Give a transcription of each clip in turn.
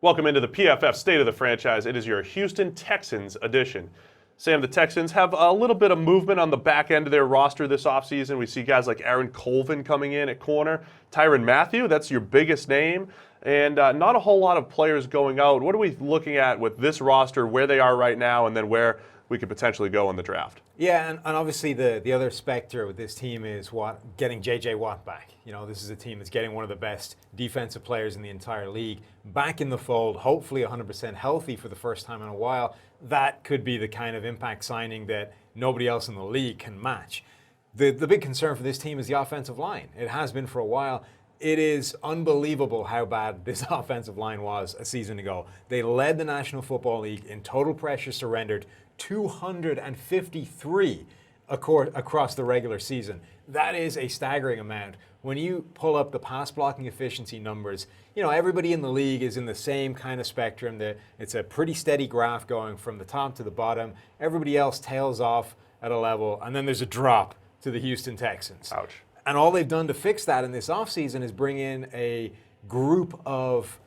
Welcome into the PFF State of the Franchise. It is your Houston Texans edition. Sam, the Texans have a little bit of movement on the back end of their roster this offseason. We see guys like Colvin coming in at corner. Tyrann Mathieu, that's your biggest name. And not a whole lot of players going out. What are we looking at with this roster, where they are right now, and then where we could potentially go in the draft? Yeah, and obviously the other specter with this team is getting J.J. Watt back. You know, this is a team that's getting one of the best defensive players in the entire league back in the fold, hopefully 100% healthy for the first time in a while. That could be the kind of impact signing that nobody else in the league can match. The big concern for this team is the offensive line. It has been for a while. It is unbelievable how bad this offensive line was a season ago. They led the National Football League in total pressure surrendered, 253 across the regular season. That is a staggering amount. When you pull up the pass blocking efficiency numbers, you know, everybody in the league is in the same kind of spectrum. It's a pretty steady graph going from the top to the bottom. Everybody else tails off at a level, and then there's a drop to the Houston Texans. Ouch. And all they've done to fix that in this offseason is bring in a group of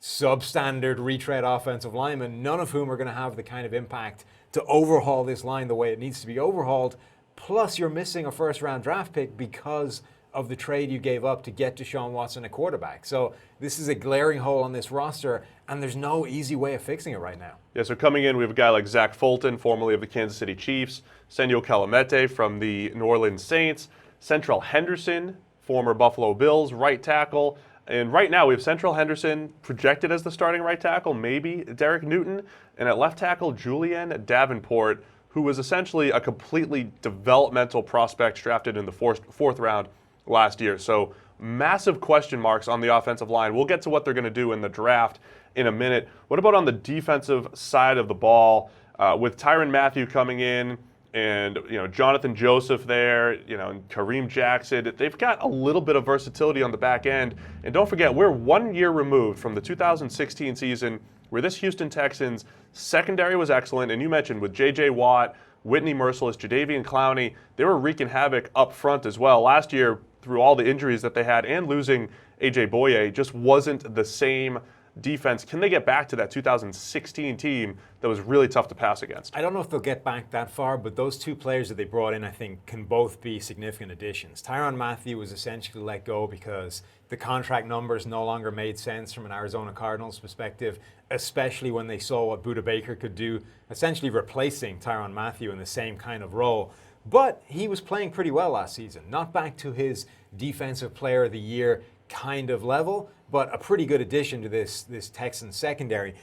substandard retread offensive linemen, none of whom are going to have the kind of impact to overhaul this line the way it needs to be overhauled. Plus, you're missing a first-round draft pick because of the trade you gave up to get Deshaun Watson a quarterback. So this is a glaring hole on this roster, and there's no easy way of fixing it right now. Yeah, so coming in, we have a guy like Zach Fulton, formerly of the Kansas City Chiefs, Senio Calamete from the New Orleans Saints, Central Henderson, former Buffalo Bills, right tackle. And right now, we have Central Henderson projected as the starting right tackle, maybe Derek Newton, and at left tackle, Julian Davenport, who was essentially a completely developmental prospect drafted in the fourth round last year. So massive question marks on the offensive line. We'll get to what they're going to do in the draft in a minute. What about on the defensive side of the ball with Tyrann Mathieu coming in? And, you know, Jonathan Joseph there, you know, and Kareem Jackson. They've got a little bit of versatility on the back end. And don't forget, we're 1 year removed from the 2016 season where this Houston Texans secondary was excellent. And you mentioned with J.J. Watt, Whitney Merciless, Jadeveon Clowney, they were wreaking havoc up front as well. Last year, through all the injuries that they had and losing A.J. Boye, just wasn't the same defense. Can they get back to that 2016 team that was really tough to pass against? I don't know if they'll get back that far, but those two players that they brought in, I think, can both be significant additions. Tyrann Mathieu was essentially let go because the contract numbers no longer made sense from an Arizona Cardinals perspective, especially when they saw what Budda Baker could do, essentially replacing Tyrann Mathieu in the same kind of role. But he was playing pretty well last season, not back to his Defensive Player of the Year kind of level, but a pretty good addition to this Texans secondary.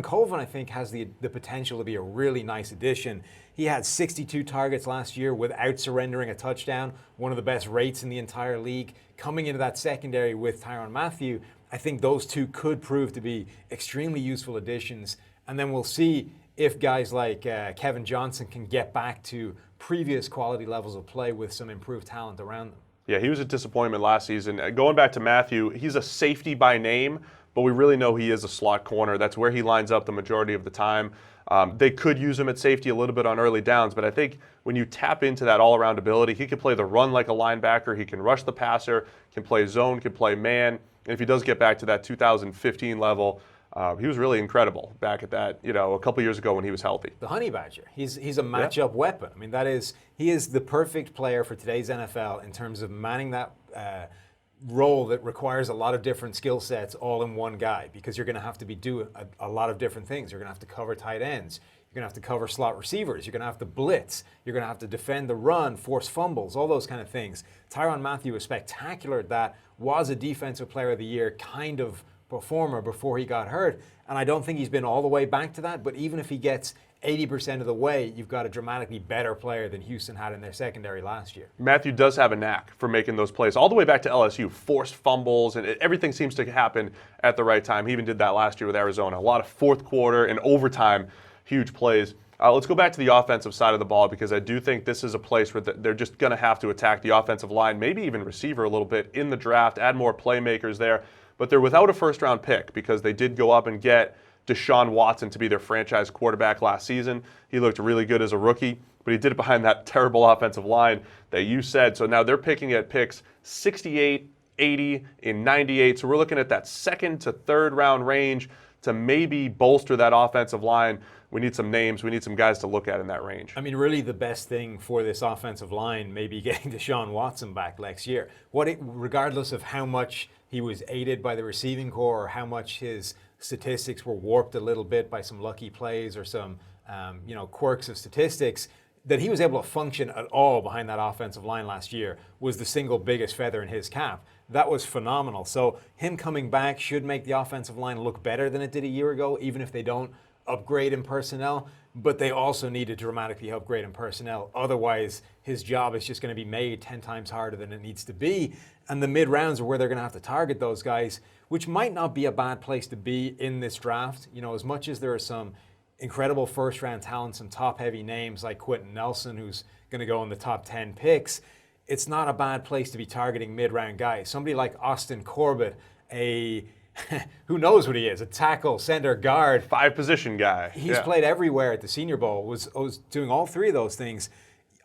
Colvin, I think, has the potential to be a really nice addition. He had 62 targets last year without surrendering a touchdown, one of the best rates in the entire league. Coming into that secondary with Tyrann Mathieu, I think those two could prove to be extremely useful additions. And then we'll see if guys like Kevin Johnson can get back to previous quality levels of play with some improved talent around them. Yeah, he was a disappointment last season. Going back to Mathieu, he's a safety by name, but we really know he is a slot corner. That's where he lines up the majority of the time. They could use him at safety a little bit on early downs, but I think when you tap into that all-around ability, he can play the run like a linebacker, he can rush the passer, can play zone, can play man, and if he does get back to that 2015 level, he was really incredible back at that, you know, a couple years ago when he was healthy. The Honey Badger. He's a matchup weapon. I mean, he is the perfect player for today's NFL in terms of manning that role that requires a lot of different skill sets all in one guy, because you're going to have to be doing a lot of different things. You're going to have to cover tight ends. You're going to have to cover slot receivers. You're going to have to blitz. You're going to have to defend the run, force fumbles, all those kind of things. Tyrann Mathieu was spectacular at that, was a Defensive Player of the Year kind of performer before he got hurt, and I don't think he's been all the way back to that, but even if he gets 80% of the way, you've got a dramatically better player than Houston had in their secondary last year. Mathieu does have a knack for making those plays all the way back to LSU, forced fumbles, and everything seems to happen at the right time. He even did that last year with Arizona. A lot of fourth quarter and overtime huge plays. Let's go back to the offensive side of the ball, because I do think this is a place where they're just going to have to attack the offensive line, maybe even receiver a little bit in the draft, add more playmakers there. But they're without a first-round pick because they did go up and get Deshaun Watson to be their franchise quarterback last season. He looked really good as a rookie, but he did it behind that terrible offensive line that you said. So now they're picking at picks 68, 80, and 98. So we're looking at that second to third round range to maybe bolster that offensive line. We need some names. We need some guys to look at in that range. I mean, really the best thing for this offensive line may be getting Deshaun Watson back next year. Regardless of how much he was aided by the receiving corps or how much his statistics were warped a little bit by some lucky plays or some quirks of statistics, that he was able to function at all behind that offensive line last year was the single biggest feather in his cap. That was phenomenal. So him coming back should make the offensive line look better than it did a year ago, even if they don't upgrade in personnel, but they also need to dramatically upgrade in personnel. Otherwise, his job is just going to be made 10 times harder than it needs to be. And the mid-rounds are where they're going to have to target those guys, which might not be a bad place to be in this draft. You know, as much as there are some incredible first-round talent, some top-heavy names like Quentin Nelson, who's going to go in the top 10 picks, it's not a bad place to be targeting mid-round guys. Somebody like Austin Corbett, who knows what he is, a tackle, center, guard. 5-position guy. He's played everywhere at the Senior Bowl, was doing all three of those things.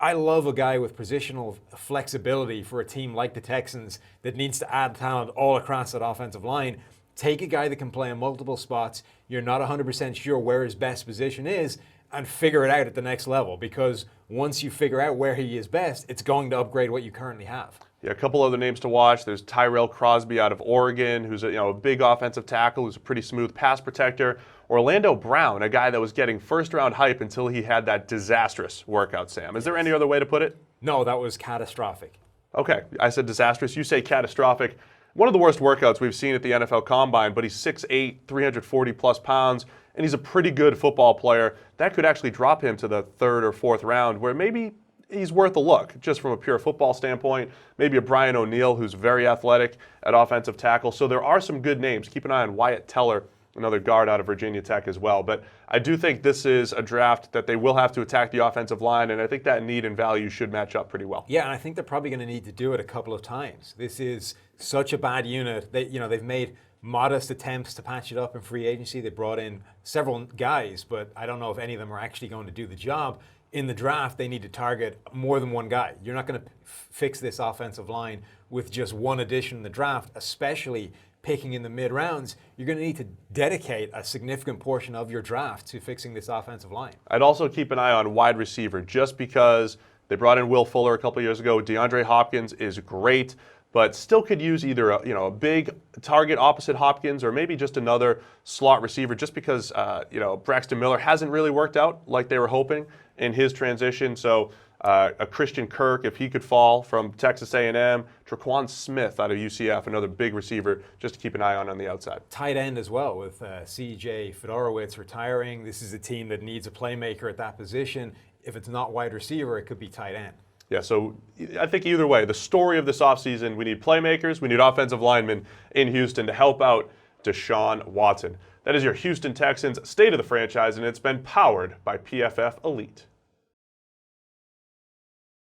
I love a guy with positional flexibility for a team like the Texans that needs to add talent all across that offensive line. Take a guy that can play in multiple spots. You're not 100% sure where his best position is, and figure it out at the next level, because once you figure out where he is best, it's going to upgrade what you currently have. Yeah, a couple other names to watch. There's Tyrell Crosby out of Oregon, who's a big offensive tackle, who's a pretty smooth pass protector. Orlando Brown, a guy that was getting first-round hype until he had that disastrous workout, Sam. Is there any other way to put it? No, that was catastrophic. Okay, I said disastrous. You say catastrophic. One of the worst workouts we've seen at the NFL Combine, but he's 6'8", 340-plus pounds, and he's a pretty good football player. That could actually drop him to the 3rd or 4th round, where maybe he's worth a look, just from a pure football standpoint. Maybe a Brian O'Neill, who's very athletic at offensive tackle. So there are some good names. Keep an eye on Wyatt Teller, another guard out of Virginia Tech as well. But I do think this is a draft that they will have to attack the offensive line, and I think that need and value should match up pretty well. Yeah, and I think they're probably going to need to do it a couple of times. This is such a bad unit. They've made modest attempts to patch it up in free agency. They brought in several guys, but I don't know if any of them are actually going to do the job. In the draft, they need to target more than one guy. You're not going to fix this offensive line with just one addition in the draft, especially picking in the mid-rounds. You're going to need to dedicate a significant portion of your draft to fixing this offensive line. I'd also keep an eye on wide receiver, just because they brought in Will Fuller a couple years ago. DeAndre Hopkins is great, but still could use either a big target opposite Hopkins or maybe just another slot receiver, just because Braxton Miller hasn't really worked out like they were hoping in his transition. So a Christian Kirk, if he could fall from Texas A&M, Traquan Smith out of UCF, another big receiver just to keep an eye on the outside. Tight end as well, with C.J. Fedorowicz retiring. This is a team that needs a playmaker at that position. If it's not wide receiver, it could be tight end. Yeah, so I think either way, the story of this offseason, we need playmakers, we need offensive linemen in Houston to help out Deshaun Watson. That is your Houston Texans State of the Franchise, and it's been powered by PFF Elite.